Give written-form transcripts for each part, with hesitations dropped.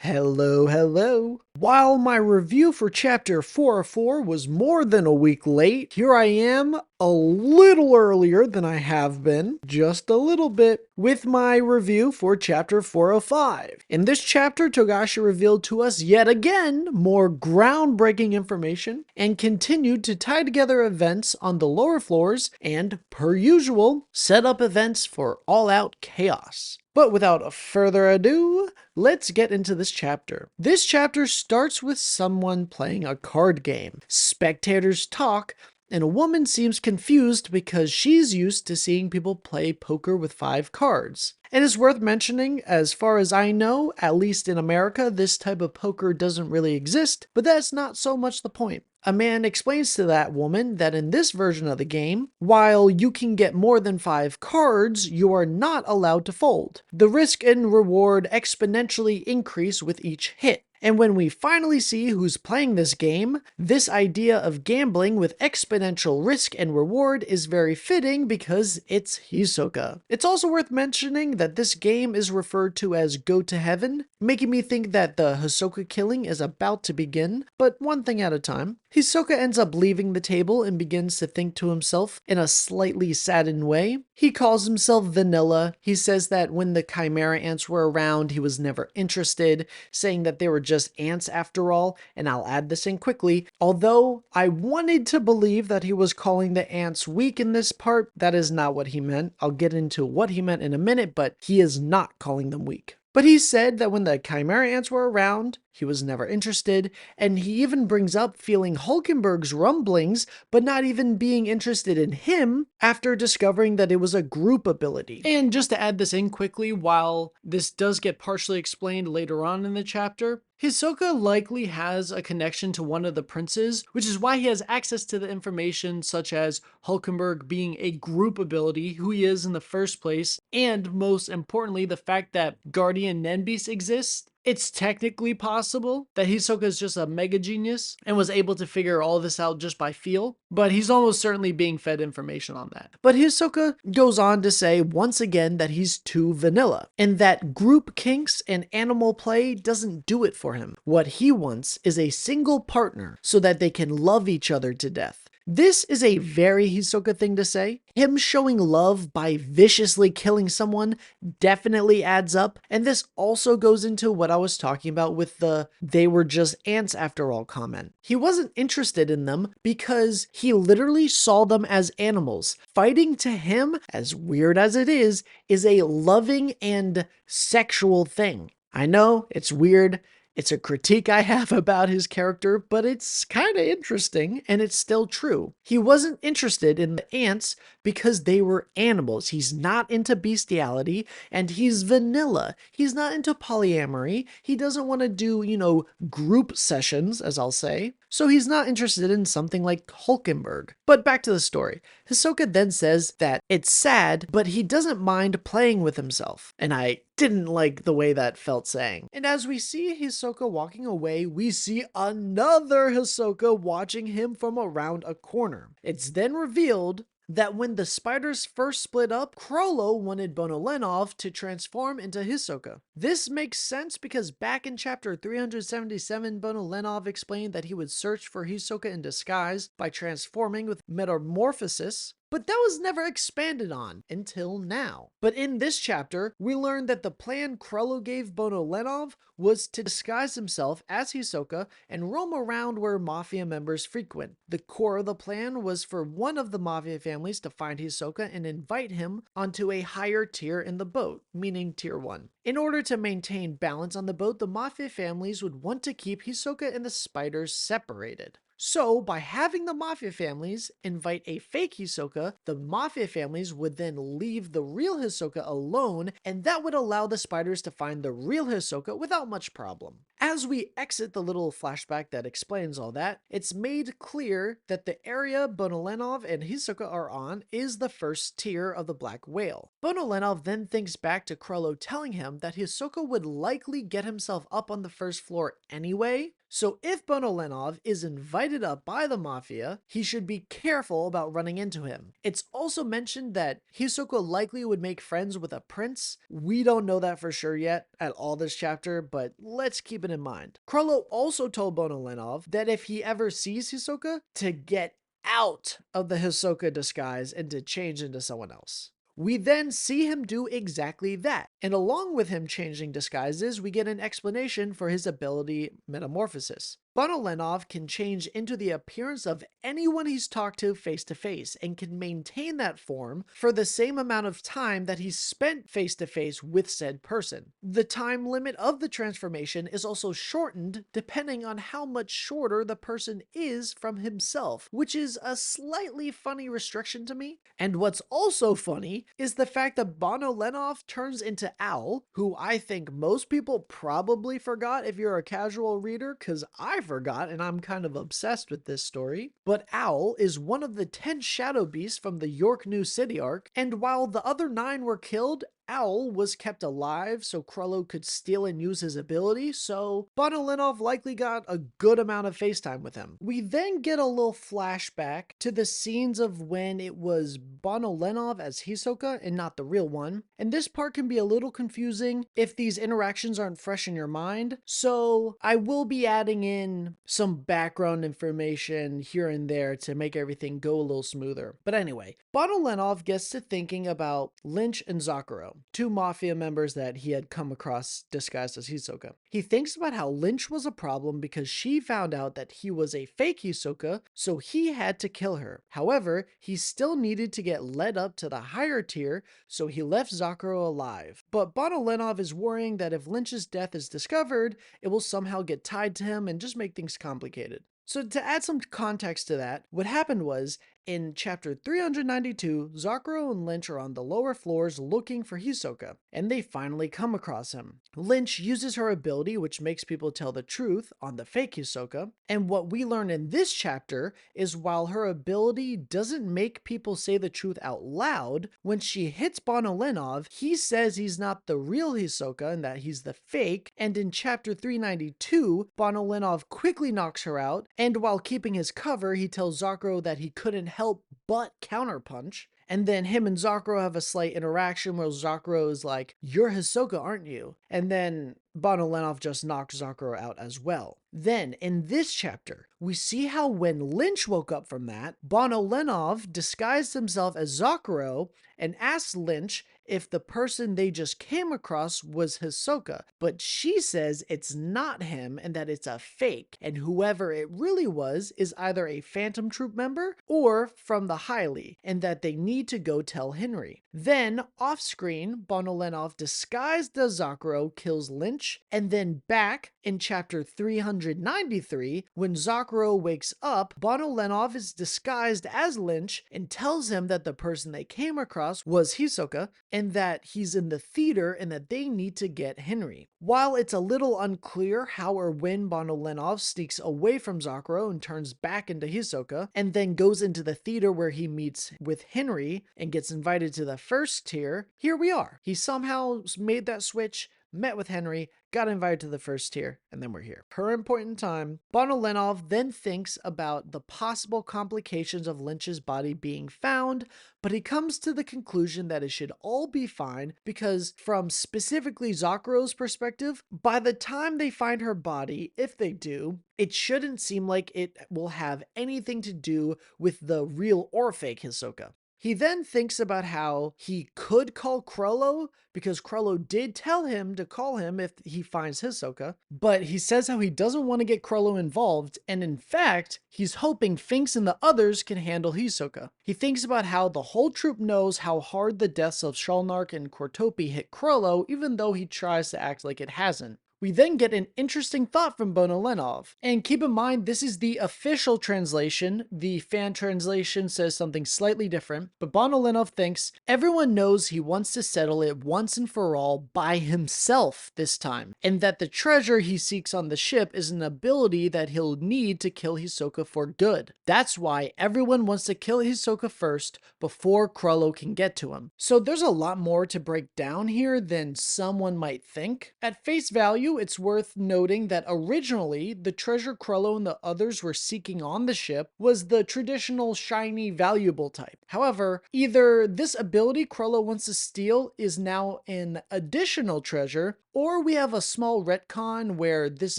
Hello, hello. While my review for chapter 404 was more than a week late, here I am a little earlier than I have been, just a little bit, with my review for chapter 405. In this chapter, Togashi revealed to us yet again more groundbreaking information and continued to tie together events on the lower floors and, per usual, set up events for all-out chaos. But without further ado, let's get into this chapter. This chapter starts with someone playing a card game. Spectators talk, and a woman seems confused because she's used to seeing people play poker with 5 cards. It is worth mentioning, as far as I know, at least in America, this type of poker doesn't really exist, but that's not so much the point. A man explains to that woman that in this version of the game, while you can get more than 5 cards, you are not allowed to fold. The risk and reward exponentially increase with each hit. And when we finally see who's playing this game, this idea of gambling with exponential risk and reward is very fitting because it's Hisoka. It's also worth mentioning that this game is referred to as Go to Heaven, making me think that the Hisoka killing is about to begin, but one thing at a time. Hisoka ends up leaving the table and begins to think to himself in a slightly saddened way. He calls himself Vanilla. He says that when the Chimera ants were around, he was never interested, saying that they were just ants after all, and I'll add this in quickly. Although I wanted to believe that he was calling the ants weak in this part, that is not what he meant. I'll get into what he meant in a minute, but he is not calling them weak. But he said that when the Chimera ants were around, he was never interested, and he even brings up feeling Hulkenberg's rumblings, but not even being interested in him after discovering that it was a group ability. And just to add this in quickly, while this does get partially explained later on in the chapter, Hisoka likely has a connection to one of the princes, which is why he has access to the information such as Hulkenberg being a group ability, who he is in the first place, and most importantly, the fact that Guardian Nenbeast exists. It's technically possible that Hisoka is just a mega genius and was able to figure all this out just by feel, but he's almost certainly being fed information on that. But Hisoka goes on to say once again that he's too vanilla, and that group kinks and animal play doesn't do it for him. What he wants is a single partner so that they can love each other to death. This is a very Hisoka thing to say. Him showing love by viciously killing someone definitely adds up, and this also goes into what I was talking about with the "they were just ants after all" comment. He wasn't interested in them because he literally saw them as animals. Fighting to him, as weird as it is a loving and sexual thing. I know, it's weird. It's a critique I have about his character, but it's kind of interesting, and it's still true. He wasn't interested in the ants because they were animals. He's not into bestiality, and he's vanilla. He's not into polyamory. He doesn't want to do, group sessions, as I'll say. So he's not interested in something like Hulkenberg. But back to the story. Hisoka then says that it's sad, but he doesn't mind playing with himself. And I didn't like the way that felt saying. And as we see Hisoka walking away, we see another Hisoka watching him from around a corner. It's then revealed that when the spiders first split up, Crollo wanted Bonolenov to transform into Hisoka. This makes sense because back in chapter 377, Bonolenov explained that he would search for Hisoka in disguise by transforming with metamorphosis, but that was never expanded on until now. But in this chapter, we learned that the plan Crollo gave Bonolenov was to disguise himself as Hisoka and roam around where Mafia members frequent. The core of the plan was for one of the Mafia families to find Hisoka and invite him onto a higher tier in the boat, meaning tier 1. In order to maintain balance on the boat, the Mafia families would want to keep Hisoka and the spiders separated. So, by having the Mafia families invite a fake Hisoka, the Mafia families would then leave the real Hisoka alone, and that would allow the spiders to find the real Hisoka without much problem. As we exit the little flashback that explains all that, it's made clear that the area Bonolenov and Hisoka are on is the first tier of the Black Whale. Bonolenov then thinks back to Crollo telling him that Hisoka would likely get himself up on the first floor anyway, So if Bonolenov is invited up by the Mafia, he should be careful about running into him. It's also mentioned that Hisoka likely would make friends with a prince. We don't know that for sure yet at all this chapter, but let's keep it in mind. Krollo also told Bonolenov that if he ever sees Hisoka, to get out of the Hisoka disguise and to change into someone else. We then see him do exactly that, and along with him changing disguises, we get an explanation for his ability Metamorphosis. Bonolenov can change into the appearance of anyone he's talked to face and can maintain that form for the same amount of time that he's spent face to face with said person. The time limit of the transformation is also shortened depending on how much shorter the person is from himself, which is a slightly funny restriction to me. And what's also funny is the fact that Bonolenov turns into Owl, who I think most people probably forgot if you're a casual reader, because I forgot and I'm kind of obsessed with this story. But Owl is one of the 10 shadow beasts from the York New City arc, and while the other 9 were killed, Owl was kept alive so Krollo could steal and use his ability, so Bonolenov likely got a good amount of FaceTime with him. We then get a little flashback to the scenes of when it was Bonolenov as Hisoka and not the real one, and this part can be a little confusing if these interactions aren't fresh in your mind, so I will be adding in some background information here and there to make everything go a little smoother. But anyway, Bonolenov gets to thinking about Lynch and Zakuro, 2 Mafia members that he had come across disguised as Hisoka. He thinks about how Lynch was a problem because she found out that he was a fake Hisoka, so he had to kill her. However, he still needed to get led up to the higher tier, so he left Zakuro alive. But Bonolenov is worrying that if Lynch's death is discovered, it will somehow get tied to him and just make things complicated. So to add some context to that, what happened was, in chapter 392, Zakuro and Lynch are on the lower floors looking for Hisoka, and they finally come across him. Lynch uses her ability, which makes people tell the truth, on the fake Hisoka, and what we learn in this chapter is while her ability doesn't make people say the truth out loud, when she hits Bonolenov, he says he's not the real Hisoka and that he's the fake, and in chapter 392, Bonolenov quickly knocks her out, and while keeping his cover, he tells Zakuro that he couldn't help but counterpunch. And then him and Zakuro have a slight interaction where Zakuro is like, "You're Hisoka, aren't you?" And then Bonolenov just knocks Zakuro out as well. Then, in this chapter, we see how when Lynch woke up from that, Bonolenov disguised himself as Zakuro and asked Lynch if the person they just came across was Hisoka, but she says it's not him and that it's a fake, and whoever it really was is either a Phantom Troop member or from the Heily, and that they need to go tell Henry. Then, off-screen, Bonolenov disguised as Zakuro kills Lynch, and then back in chapter 393, when Zakuro wakes up, Bonolenov is disguised as Lynch and tells him that the person they came across was Hisoka, and that he's in the theater and that they need to get Henry. While it's a little unclear how or when Bonolenov sneaks away from Zakuro and turns back into Hisoka, and then goes into the theater where he meets with Henry and gets invited to the first tier, here we are. He somehow made that switch, met with Henry, got invited to the first tier, and then we're here. Current point in time, Bonolenov then thinks about the possible complications of Lynch's body being found, but he comes to the conclusion that it should all be fine because from specifically Zakuro's perspective, by the time they find her body, if they do, it shouldn't seem like it will have anything to do with the real or fake Hisoka. He then thinks about how he could call Krollo because Krollo did tell him to call him if he finds Hisoka, but he says how he doesn't want to get Krollo involved, and in fact, he's hoping Phinx and the others can handle Hisoka. He thinks about how the whole troop knows how hard the deaths of Shalnark and Kortopi hit Krollo, even though he tries to act like it hasn't. We then get an interesting thought from Bonolenov. And keep in mind, this is the official translation. The fan translation says something slightly different, but Bonolenov thinks everyone knows he wants to settle it once and for all by himself this time, and that the treasure he seeks on the ship is an ability that he'll need to kill Hisoka for good. That's why everyone wants to kill Hisoka first before Krollo can get to him. So there's a lot more to break down here than someone might think. At face value, Too, it's worth noting that originally, the treasure Krollo and the others were seeking on the ship was the traditional shiny valuable type. However, either this ability Krollo wants to steal is now an additional treasure, or we have a small retcon where this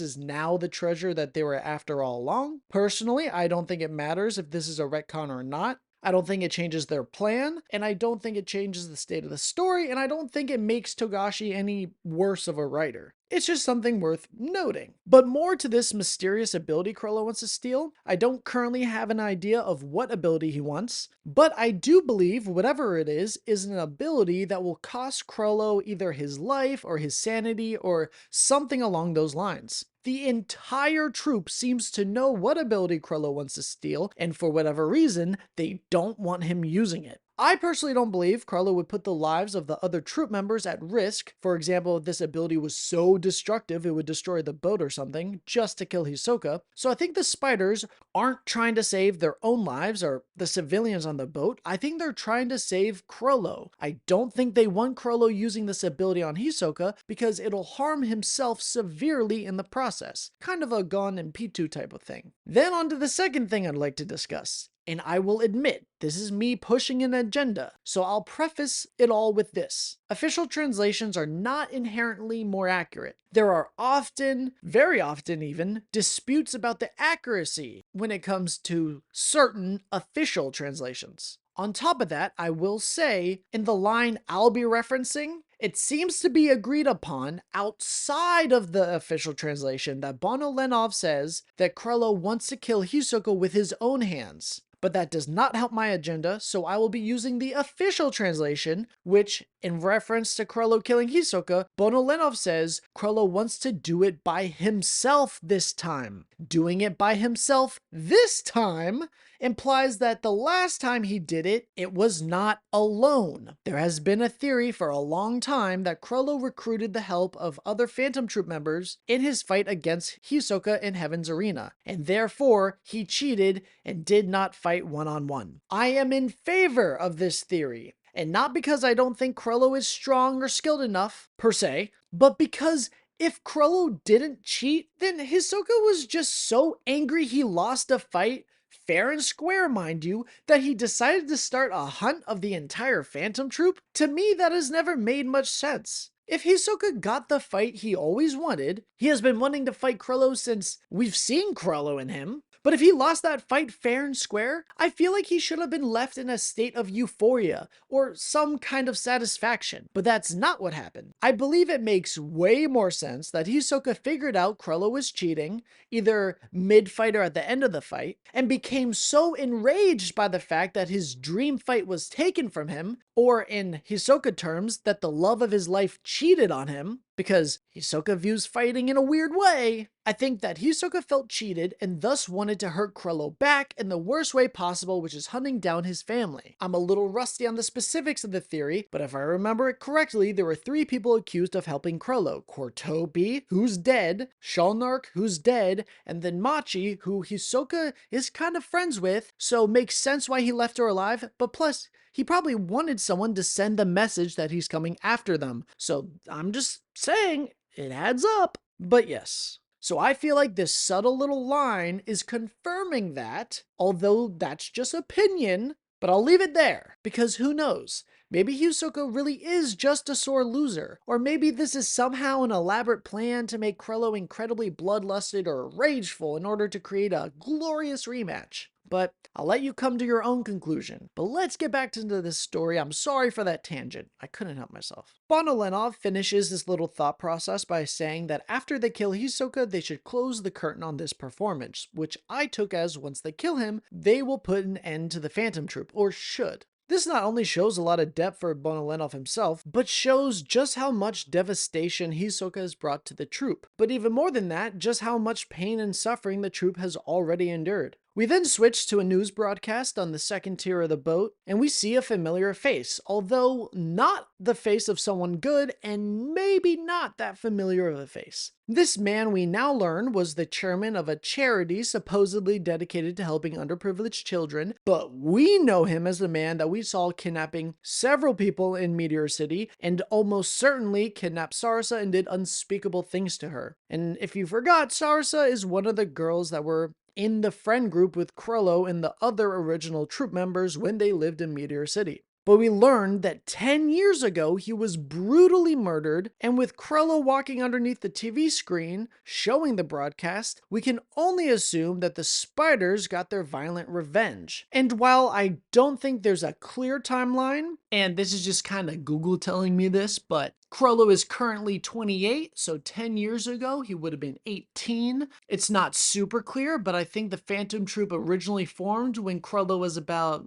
is now the treasure that they were after all along. Personally, I don't think it matters if this is a retcon or not. I don't think it changes their plan, and I don't think it changes the state of the story, and I don't think it makes Togashi any worse of a writer. It's just something worth noting. But more to this mysterious ability Krollo wants to steal, I don't currently have an idea of what ability he wants, but I do believe whatever it is an ability that will cost Krollo either his life or his sanity or something along those lines. The entire troop seems to know what ability Krollo wants to steal, and for whatever reason, they don't want him using it. I personally don't believe Krollo would put the lives of the other troop members at risk. For example, if this ability was so destructive it would destroy the boat or something, just to kill Hisoka. So I think the spiders aren't trying to save their own lives or the civilians on the boat. I think they're trying to save Krollo. I don't think they want Krollo using this ability on Hisoka because it'll harm himself severely in the process. Kind of a Gon and Pitou type of thing. Then on to the second thing I'd like to discuss. And I will admit, this is me pushing an agenda, so I'll preface it all with this. Official translations are not inherently more accurate. There are often, very often even, disputes about the accuracy when it comes to certain official translations. On top of that, I will say, in the line I'll be referencing, it seems to be agreed upon outside of the official translation that Bonolenov says that Krollo wants to kill Hisoka with his own hands. But that does not help my agenda, so I will be using the official translation, which, in reference to Krollo killing Hisoka, Bonolenov says Krollo wants to do it by himself this time. Doing it by himself this time implies that the last time he did it, it was not alone. There has been a theory for a long time that Krollo recruited the help of other Phantom Troop members in his fight against Hisoka in Heaven's Arena, and therefore he cheated and did not fight one-on-one. I am in favor of this theory, and not because I don't think Krollo is strong or skilled enough, per se, but because if Krollo didn't cheat, then Hisoka was just so angry he lost a fight, fair and square, mind you, that he decided to start a hunt of the entire Phantom Troop. To me, that has never made much sense. If Hisoka got the fight he always wanted, he has been wanting to fight Krollo since we've seen Krollo in him. But if he lost that fight fair and square, I feel like he should have been left in a state of euphoria or some kind of satisfaction. But that's not what happened. I believe it makes way more sense that Hisoka figured out Krollo was cheating, either mid-fight or at the end of the fight, and became so enraged by the fact that his dream fight was taken from him, or in Hisoka terms, that the love of his life cheated on him, because Hisoka views fighting in a weird way. I think that Hisoka felt cheated and thus wanted to hurt Krollo back in the worst way possible, which is hunting down his family. I'm a little rusty on the specifics of the theory, but if I remember it correctly, there were 3 people accused of helping Krollo. Kortobi, who's dead, Shalnark, who's dead, and then Machi, who Hisoka is kind of friends with, so makes sense why he left her alive, but plus, he probably wanted someone to send the message that he's coming after them. So I'm just saying, it adds up. But yes. So I feel like this subtle little line is confirming that, although that's just opinion, but I'll leave it there, because who knows? Maybe Hisoka really is just a sore loser, or maybe this is somehow an elaborate plan to make Krollo incredibly bloodlusted or rageful in order to create a glorious rematch. But I'll let you come to your own conclusion. But let's get back into this story. I'm sorry for that tangent. I couldn't help myself. Bonolenov finishes this little thought process by saying that after they kill Hisoka, they should close the curtain on this performance, which I took as once they kill him, they will put an end to the Phantom Troop, or should. This not only shows a lot of depth for Bonolenov himself, but shows just how much devastation Hisoka has brought to the troop. But even more than that, just how much pain and suffering the troop has already endured. We then switch to a news broadcast on the second tier of the boat, and we see a familiar face, although not the face of someone good, and maybe not that familiar of a face. This man, we now learn, was the chairman of a charity supposedly dedicated to helping underprivileged children, but we know him as the man that we saw kidnapping several people in Meteor City, and almost certainly kidnapped Sarsa and did unspeakable things to her. And if you forgot, Sarsa is one of the girls that were in the friend group with Krollo and the other original troop members when they lived in Meteor City. But we learned that 10 years ago he was brutally murdered, and with Krollo walking underneath the TV screen showing the broadcast, we can only assume that the spiders got their violent revenge. And while I don't think there's a clear timeline, and this is just kind of Google telling me this, but Krollo is currently 28, so 10 years ago he would have been 18. It's not super clear, but I think the Phantom Troop originally formed when Krollo was about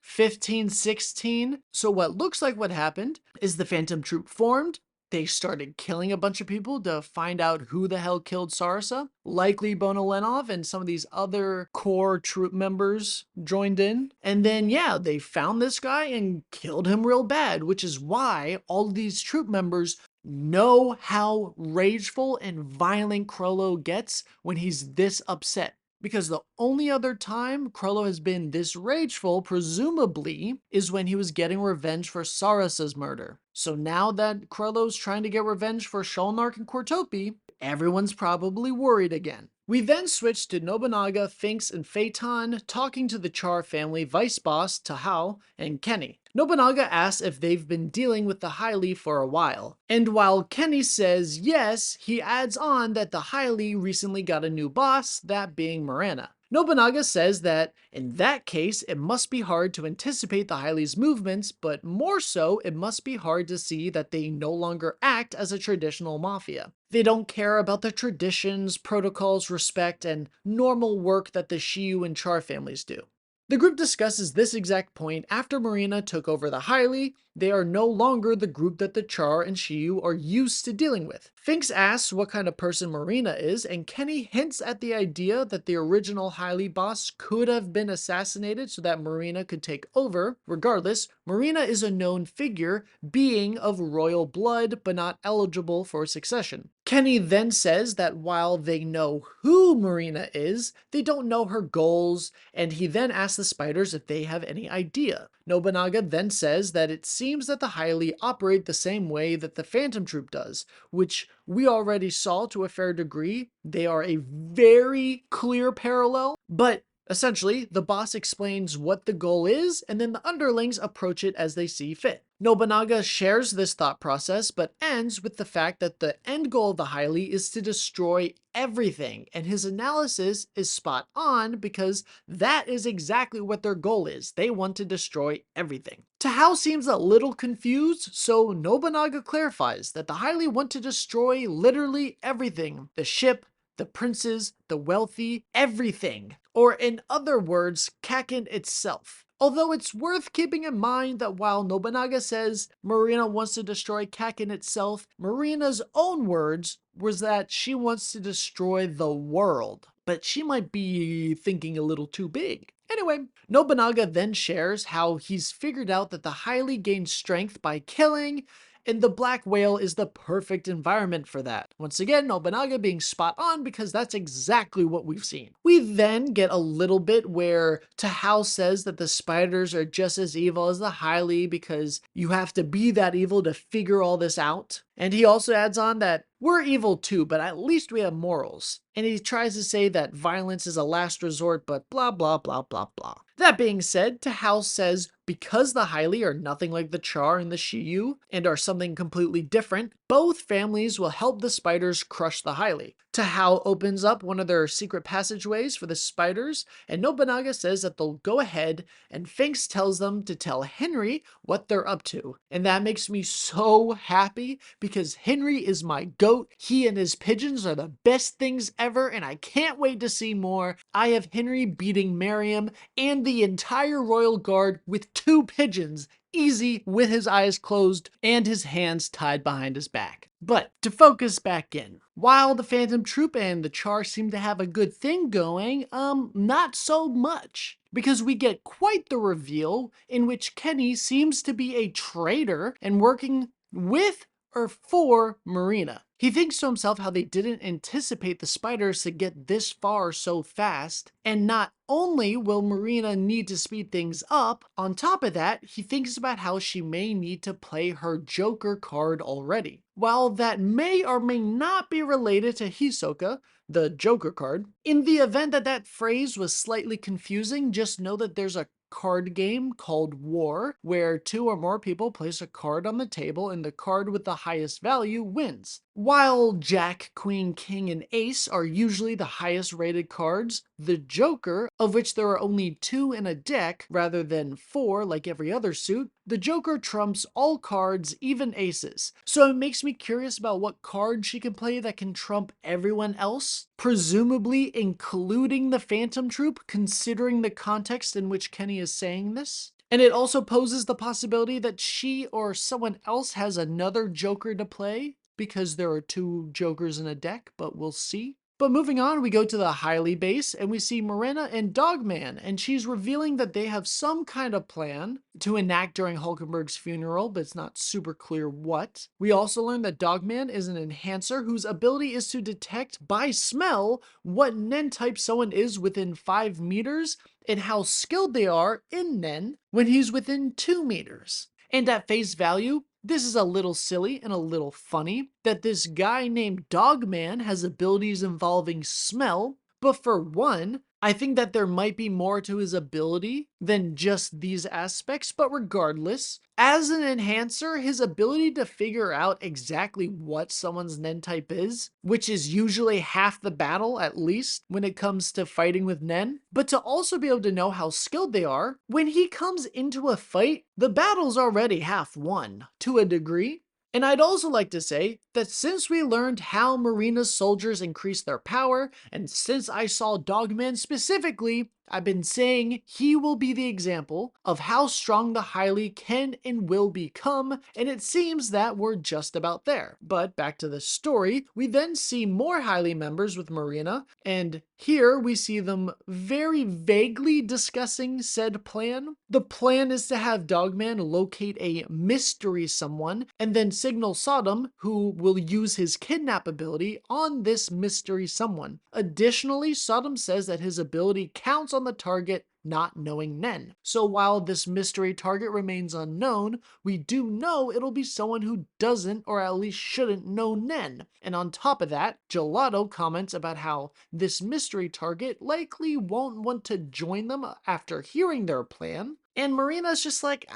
15, 16. So what looks like what happened is the Phantom Troop formed. They started killing a bunch of people to find out who the hell killed Sarsa. Likely Bonolenov and some of these other core troop members joined in. And then, yeah, they found this guy and killed him real bad, which is why all of these troop members know how rageful and violent Krollo gets when he's this upset. Because the only other time Krollo has been this rageful, presumably, is when he was getting revenge for Sarasa's murder. So now that Krollo's trying to get revenge for Sholnark and Kortopi, everyone's probably worried again. We then switch to Nobunaga, Phinx, and Feitan talking to the Char family vice boss, Tahao, and Kenny. Nobunaga asks if they've been dealing with the Heily for a while. And while Kenny says yes, he adds on that the Heily recently got a new boss, that being Morena. Nobunaga says that, in that case, it must be hard to anticipate the Heily's movements, but more so, it must be hard to see that they no longer act as a traditional mafia. They don't care about the traditions, protocols, respect, and normal work that the Shiyu and Char families do. The group discusses this exact point after Morena took over the Heily. They are no longer the group that the Char and Shiyu are used to dealing with. Phinx asks what kind of person Morena is, and Kenny hints at the idea that the original Heily boss could have been assassinated so that Morena could take over. Regardless, Morena is a known figure, being of royal blood but not eligible for succession. Kenny then says that while they know who Morena is, they don't know her goals, and he then asks the spiders if they have any idea. Nobunaga then says that it seems that the Heily operate the same way that the Phantom Troop does, which we already saw to a fair degree. They are a very clear parallel, but essentially, the boss explains what the goal is, and then the underlings approach it as they see fit. Nobunaga shares this thought process, but ends with the fact that the end goal of the Heily is to destroy everything, and his analysis is spot on because that is exactly what their goal is. They want to destroy everything. Tahao seems a little confused, so Nobunaga clarifies that the Heily want to destroy literally everything. The ship, the princes, the wealthy, everything. Or in other words, Kakin itself. Although it's worth keeping in mind that while Nobunaga says Morena wants to destroy Kakin itself, Morena's own words was that she wants to destroy the world. But she might be thinking a little too big. Anyway, Nobunaga then shares how he's figured out that the Heily gains strength by killing, and the black whale is the perfect environment for that. Once again, Nobunaga being spot on because that's exactly what we've seen. We then get a little bit where Tahao says that the spiders are just as evil as the Heily because you have to be that evil to figure all this out. And he also adds on that we're evil too, but at least we have morals. And he tries to say that violence is a last resort, but blah, blah, blah, blah, blah. That being said, Tahao says because the Heily are nothing like the Char and the Shiyu and are something completely different, both families will help the spiders crush the Heily. Tahao opens up one of their secret passageways for the spiders, and Nobunaga says that they'll go ahead, and Phinx tells them to tell Henry what they're up to. And that makes me so happy because Henry is my goat. He and his pigeons are the best things ever, and I can't wait to see more. I have Henry beating Miriam and the entire royal guard with 2 pigeons, easy, with his eyes closed and his hands tied behind his back. But to focus back in, while the Phantom Troop and the Char seem to have a good thing going, not so much. Because we get quite the reveal in which Kenny seems to be a traitor and working with or for Morena. He thinks to himself how they didn't anticipate the spiders to get this far so fast, and not only will Morena need to speed things up, on top of that, he thinks about how she may need to play her Joker card already. While that may or may not be related to Hisoka, the Joker card, in the event that that phrase was slightly confusing, just know that there's a card game called War, where 2 or more people place a card on the table and the card with the highest value wins. While Jack, Queen, King, and Ace are usually the highest rated cards, the Joker, of which there are only 2 in a deck rather than 4 like every other suit, the Joker trumps all cards, even aces. So it makes me curious about what card she can play that can trump everyone else, presumably including the Phantom Troop, considering the context in which Kenny is saying this. And it also poses the possibility that she or someone else has another Joker to play, because there are 2 Jokers in a deck, but we'll see. But moving on, we go to the Heily base and we see Morena and Dogman, and she's revealing that they have some kind of plan to enact during Hulkenberg's funeral, but it's not super clear what. We also learn that Dogman is an enhancer whose ability is to detect by smell what Nen type someone is within 5 meters and how skilled they are in Nen when he's within 2 meters. And at face value, this is a little silly and a little funny that this guy named Dogman has abilities involving smell, but for one, I think that there might be more to his ability than just these aspects, but regardless, as an enhancer, his ability to figure out exactly what someone's Nen type is, which is usually half the battle at least when it comes to fighting with Nen, but to also be able to know how skilled they are, when he comes into a fight, the battle's already half won, to a degree. And I'd also like to say that since we learned how Morena's soldiers increase their power, and since I saw Dogman specifically, I've been saying he will be the example of how strong the Heily can and will become, and it seems that we're just about there. But back to the story, we then see more Heily members with Morena, and here we see them very vaguely discussing said plan. The plan is to have Dogman locate a mystery someone, and then signal Sodom, who will use his kidnap ability on this mystery someone. Additionally, Sodom says that his ability counts on the target not knowing Nen. So while this mystery target remains unknown, we do know it'll be someone who doesn't, or at least shouldn't, know Nen. And on top of that, Gelato comments about how this mystery target likely won't want to join them after hearing their plan. And Morena's just like,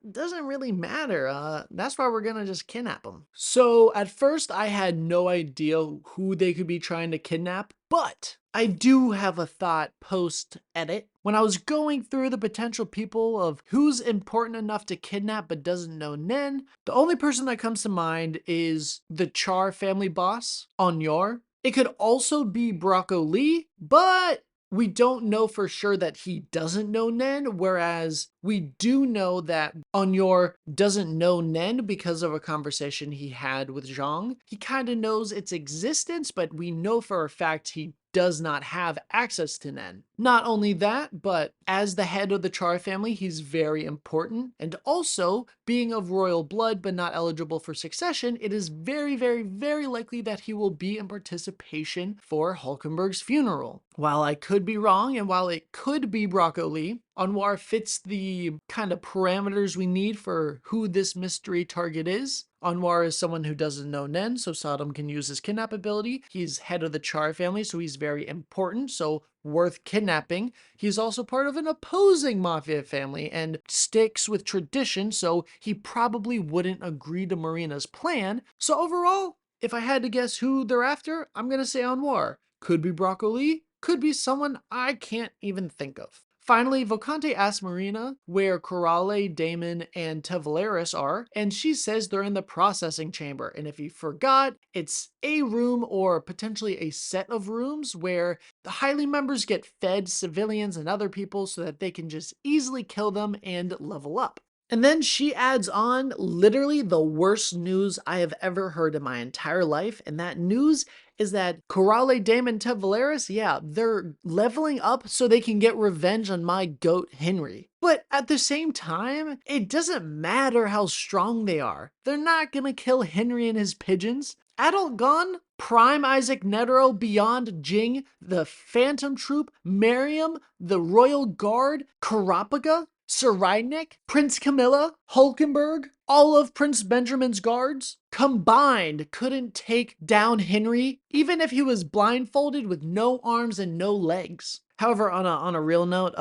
doesn't really matter. That's why we're gonna just kidnap him. So at first I had no idea who they could be trying to kidnap, but I do have a thought post-edit. When I was going through the potential people of who's important enough to kidnap but doesn't know Nen, the only person that comes to mind is the Char family boss, Onyor. It could also be Brocco Lee, but we don't know for sure that he doesn't know Nen, whereas we do know that Onyor doesn't know Nen because of a conversation he had with Zhang. He kind of knows its existence, but we know for a fact he does not have access to Nen. Not only that, but as the head of the Char family, he's very important. And also, being of royal blood but not eligible for succession, it is very, very, very likely that he will be in participation for Hulkenberg's funeral. While I could be wrong, and while it could be Brocco Lee, Anwar fits the kind of parameters we need for who this mystery target is. Anwar is someone who doesn't know Nen, so Sodom can use his kidnap ability. He's head of the Char family, so he's very important, so worth kidnapping. He's also part of an opposing mafia family and sticks with tradition, so he probably wouldn't agree to Morena's plan. So overall, if I had to guess who they're after, I'm gonna say Anwar. Could be Brocco Lee, could be someone I can't even think of. Finally, Vocante asks Morena where Corale, Damon, and Tavaleris are, and she says they're in the processing chamber. And if you forgot, it's a room or potentially a set of rooms where the Heily members get fed civilians and other people so that they can just easily kill them and level up. And then she adds on literally the worst news I have ever heard in my entire life. And that news is that Corrale, Damon, Tevaleris, yeah, they're leveling up so they can get revenge on my goat, Henry. But at the same time, it doesn't matter how strong they are. They're not gonna kill Henry and his pigeons. Adult Gon, Prime Isaac Netero, Beyond Jing, the Phantom Troop, Miriam, the Royal Guard, Karapaga, Cyridnik, Prince Camilla, Hulkenberg, all of Prince Benjamin's guards combined couldn't take down Henry, even if he was blindfolded with no arms and no legs. However, on a real note,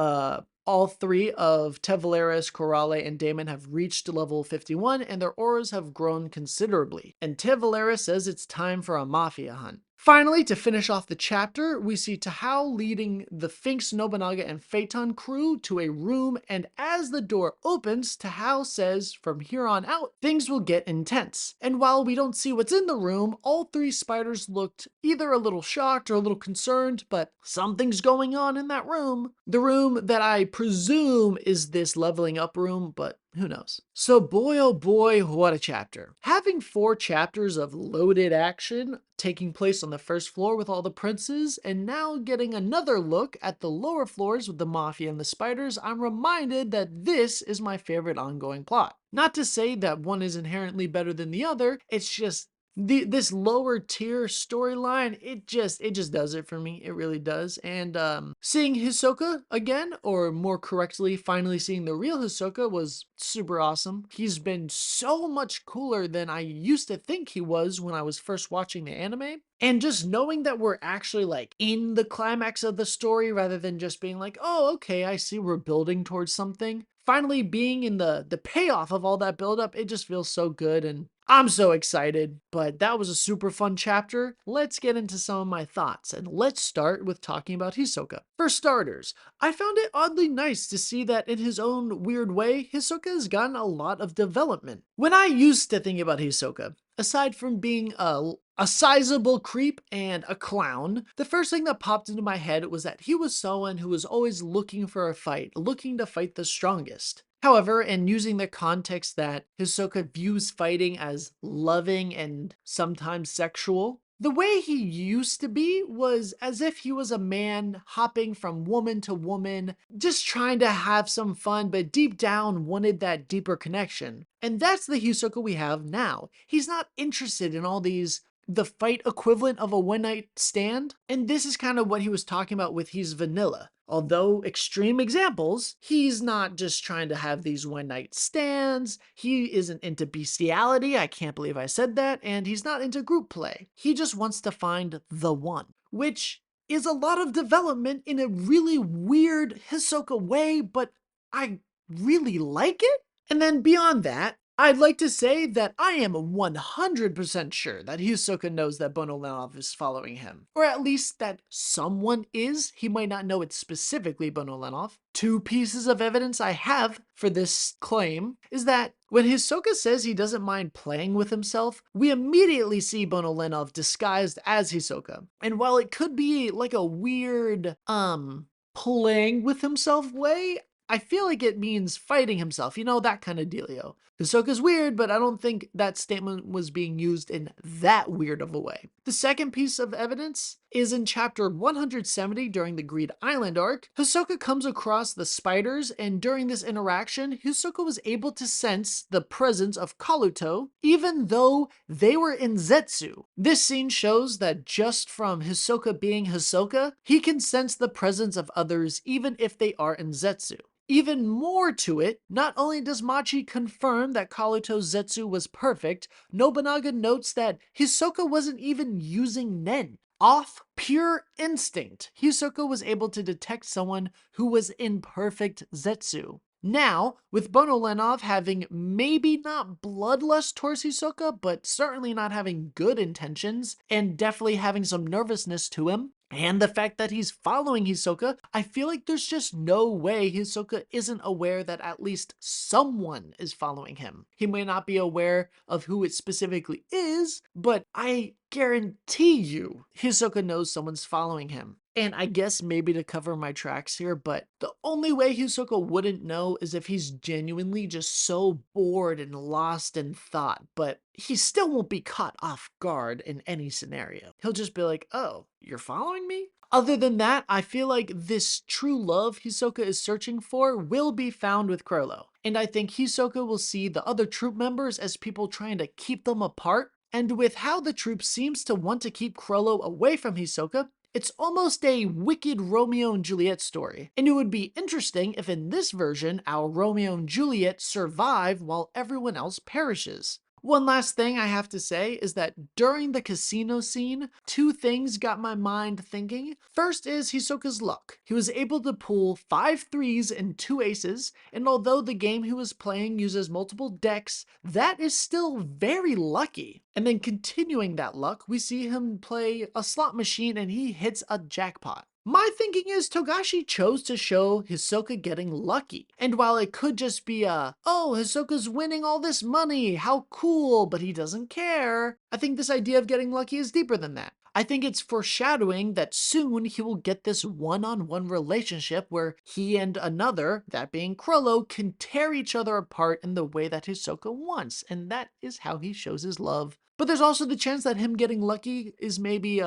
all three of Tevaleris, Corrale, and Damon have reached level 51 and their auras have grown considerably. And Tevaleris says it's time for a mafia hunt. Finally, to finish off the chapter, we see Tahao leading the Phinx, Nobunaga, and Feitan crew to a room, and as the door opens, Tahao says, from here on out, things will get intense. And while we don't see what's in the room, all three spiders looked either a little shocked or a little concerned, but something's going on in that room. The room that I presume is this leveling up room, but who knows? So boy, oh boy, what a chapter. Having 4 chapters of loaded action taking place on the first floor with all the princes, and now getting another look at the lower floors with the Mafia and the Spiders, I'm reminded that this is my favorite ongoing plot. Not to say that one is inherently better than the other, it's just this lower tier storyline, it just does it for me. It really does. And seeing Hisoka again, or more correctly, finally seeing the real Hisoka, was super awesome. He's been so much cooler than I used to think he was when I was first watching the anime. And just knowing that we're actually like in the climax of the story rather than just being like, oh, okay, I see we're building towards something. Finally being in the payoff of all that buildup, it just feels so good, and I'm so excited. But that was a super fun chapter. Let's get into some of my thoughts, and let's start with talking about Hisoka. For starters, I found it oddly nice to see that in his own weird way, Hisoka has gotten a lot of development. When I used to think about Hisoka, aside from being a sizable creep and a clown, the first thing that popped into my head was that he was someone who was always looking for a fight, looking to fight the strongest. However, and using the context that Hisoka views fighting as loving and sometimes sexual, the way he used to be was as if he was a man hopping from woman to woman, just trying to have some fun, but deep down wanted that deeper connection. And that's the Hisoka we have now. He's not interested in all the fight equivalent of a one-night stand. And this is kind of what he was talking about with he's vanilla. Although extreme examples, he's not just trying to have these one-night stands, he isn't into bestiality, I can't believe I said that, and he's not into group play. He just wants to find the one, which is a lot of development in a really weird Hisoka way, but I really like it. And then beyond that, I'd like to say that I am 100% sure that Hisoka knows that Bonolenov is following him. Or at least that someone is. He might not know it's specifically Bonolenov. 2 pieces of evidence I have for this claim is that when Hisoka says he doesn't mind playing with himself, we immediately see Bonolenov disguised as Hisoka. And while it could be like a weird, playing with himself way, I feel like it means fighting himself, you know, that kind of dealio. Hisoka's weird, but I don't think that statement was being used in that weird of a way. The second piece of evidence is in chapter 170 during the Greed Island arc. Hisoka comes across the spiders, and during this interaction, Hisoka was able to sense the presence of Kaluto, even though they were in Zetsu. This scene shows that just from Hisoka being Hisoka, he can sense the presence of others even if they are in Zetsu. Even more to it, not only does Machi confirm that Kaluto's Zetsu was perfect, Nobunaga notes that Hisoka wasn't even using Nen. Off pure instinct, Hisoka was able to detect someone who was in perfect Zetsu. Now, with Bonolenov having maybe not bloodlust towards Hisoka, but certainly not having good intentions, and definitely having some nervousness to him, and the fact that he's following Hisoka, I feel like there's just no way Hisoka isn't aware that at least someone is following him. He may not be aware of who it specifically is, but I guarantee you Hisoka knows someone's following him. And I guess maybe to cover my tracks here, but the only way Hisoka wouldn't know is if he's genuinely just so bored and lost in thought, but he still won't be caught off guard in any scenario. He'll just be like, oh, you're following me? Other than that, I feel like this true love Hisoka is searching for will be found with Crollo. And I think Hisoka will see the other troop members as people trying to keep them apart. And with how the troop seems to want to keep Crollo away from Hisoka, it's almost a wicked Romeo and Juliet story, and it would be interesting if in this version our Romeo and Juliet survive while everyone else perishes. One last thing I have to say is that during the casino scene, two things got my mind thinking. First is Hisoka's luck. He was able to pull 5 threes and 2 aces, and although the game he was playing uses multiple decks, that is still very lucky. And then continuing that luck, we see him play a slot machine and he hits a jackpot. My thinking is Togashi chose to show Hisoka getting lucky. And while it could just be oh, Hisoka's winning all this money, how cool, but he doesn't care, I think this idea of getting lucky is deeper than that. I think it's foreshadowing that soon he will get this one-on-one relationship where he and another, that being Crollo, can tear each other apart in the way that Hisoka wants, and that is how he shows his love. But there's also the chance that him getting lucky is maybe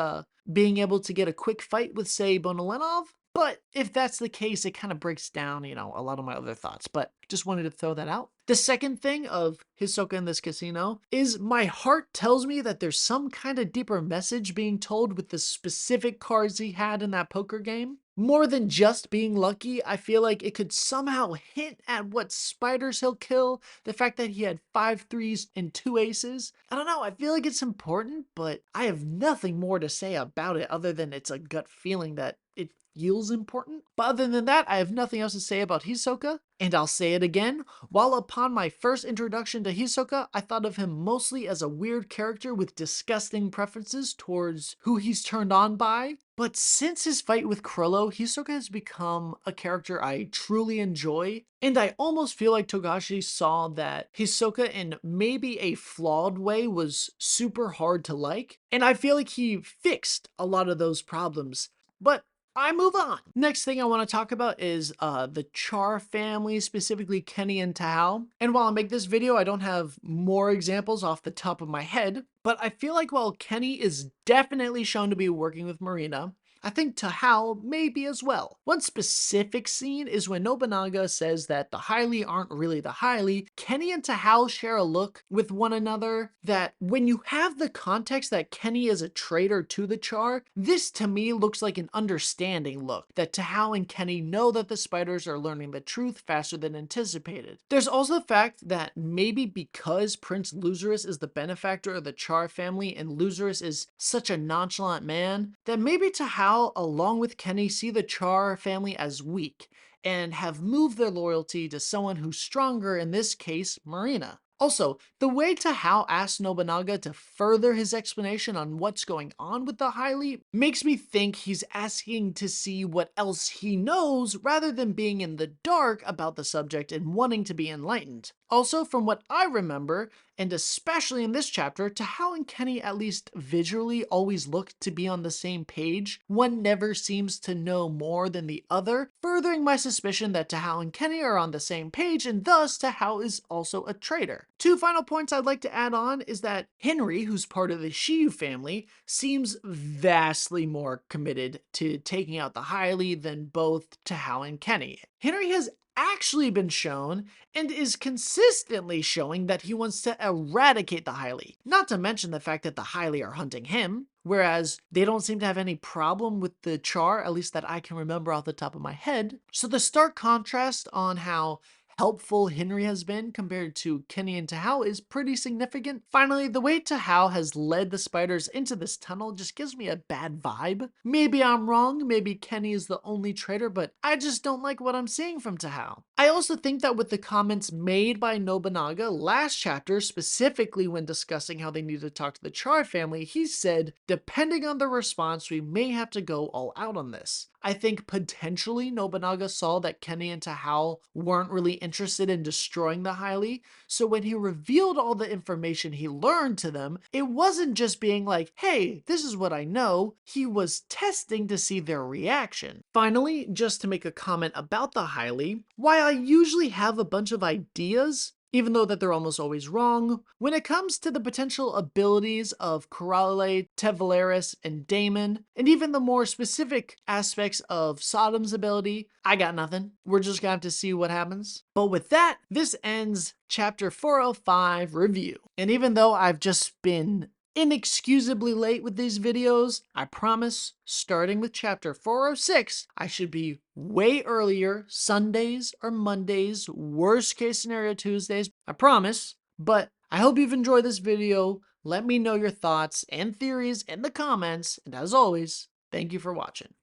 being able to get a quick fight with, say, Bonolenov. But if that's the case, it kind of breaks down, a lot of my other thoughts. But just wanted to throw that out. The second thing of Hisoka in this casino is my heart tells me that there's some kind of deeper message being told with the specific cards he had in that poker game. More than just being lucky, I feel like it could somehow hint at what spiders he'll kill, the fact that he had 5 threes and 2 aces. I don't know, I feel like it's important, but I have nothing more to say about it other than it's a gut feeling that it feels important. But other than that, I have nothing else to say about Hisoka. And I'll say it again, while upon my first introduction to Hisoka, I thought of him mostly as a weird character with disgusting preferences towards who he's turned on by. But since his fight with Crollo, Hisoka has become a character I truly enjoy. And I almost feel like Togashi saw that Hisoka in maybe a flawed way was super hard to like. And I feel like he fixed a lot of those problems. But I move on. Next thing I want to talk about is the Char family, specifically Kenny and Tao. And while I make this video, I don't have more examples off the top of my head, but I feel like while Kenny is definitely shown to be working with Morena, I think Tahao may be as well. One specific scene is when Nobunaga says that the Heily aren't really the Heily. Kenny and Tahao share a look with one another that when you have the context that Kenny is a traitor to the Char, this to me looks like an understanding look, that Tahao and Kenny know that the spiders are learning the truth faster than anticipated. There's also the fact that maybe because Prince Luzurus is the benefactor of the Char family and Luzurus is such a nonchalant man, that maybe Tahao along with Kenny see the Char family as weak and have moved their loyalty to someone who's stronger, in this case, Morena. Also, the way Tahao asks Nobunaga to further his explanation on what's going on with the Heily makes me think he's asking to see what else he knows rather than being in the dark about the subject and wanting to be enlightened. Also, from what I remember, and especially in this chapter, Tahao and Kenny at least visually always look to be on the same page. One never seems to know more than the other, furthering my suspicion that Tahao and Kenny are on the same page and thus Tahao is also a traitor. Two final points I'd like to add on is that Henry, who's part of the Shiyu family, seems vastly more committed to taking out the Heily than both Tahao and Kenny. Henry has actually been shown and is consistently showing that he wants to eradicate the Heily. Not to mention the fact that the Heily are hunting him, whereas they don't seem to have any problem with the Char, at least that I can remember off the top of my head. So the stark contrast on how helpful Henry has been compared to Kenny and Tahao is pretty significant. Finally, the way Tahao has led the spiders into this tunnel just gives me a bad vibe. Maybe I'm wrong, maybe Kenny is the only traitor, but I just don't like what I'm seeing from Tahao. I also think that with the comments made by Nobunaga last chapter, specifically when discussing how they need to talk to the Char family, he said, depending on the response, we may have to go all out on this. I think potentially Nobunaga saw that Kenny and Tahao weren't really interested in destroying the Heily, so when he revealed all the information he learned to them, it wasn't just being like, hey, this is what I know, he was testing to see their reaction. Finally, just to make a comment about the Heily, while I usually have a bunch of ideas, even though that they're almost always wrong, when it comes to the potential abilities of Corale, Tevaleris, and Damon, and even the more specific aspects of Sodom's ability, I got nothing. We're just gonna have to see what happens. But with that, this ends Chapter 405 review. And even though I've just been inexcusably late with these videos, I promise, starting with chapter 406, I should be way earlier, Sundays or Mondays, worst case scenario Tuesdays, I promise. But I hope you've enjoyed this video. Let me know your thoughts and theories in the comments, and as always, thank you for watching.